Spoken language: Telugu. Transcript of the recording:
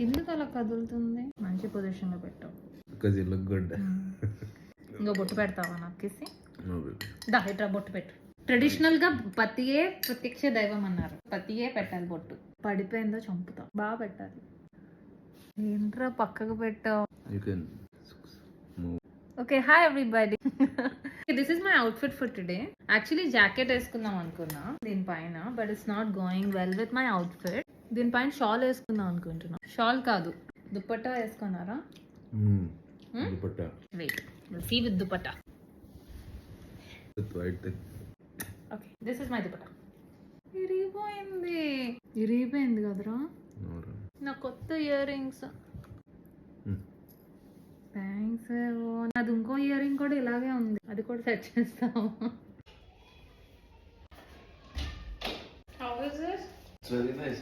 ఎందుకు అలా కదులుతుంది? మంచి పొజిషన్ లో పెట్టావు. Because you look good. ఇంకా బొట్టు పెడతావా నాకేసి? No baby. దా ఇట్రా బొట్టు పెట్టు. ట్రెడిషనల్ గా పతియే ప్రత్యక్ష దైవం అన్నారు. పతియే పెట్టాలి బొట్టు. పడిపోయిందో చంపుతాం. బాగా పెట్టాలి. ఏంట్రా పక్కకు పెట్టావు? You can move. Okay hi everybody. This is my outfit for today. Actually jacket వేసుకుందాం అనుకున్నా దీనిపైన, but it's not going well with my outfit. దీనిపైన షాల్ వేసుకుందాం అనుకుంటున్నా. షాల్ కాదు, దుపట్టా వేసుకున్నారా? Dupatta. Wait will see with dupatta. With white thing. Okay this is my dupatta. ఇరిగిపోయింది కదరా No. నా కొత్త ఇయర్ రింగ్స్. థ్యాంక్స్. అది ఇంకో ఇయర్ రింగ్ కూడా ఇలాగే ఉంది, అది కూడా సెట్ చేస్తాము. It's very nice.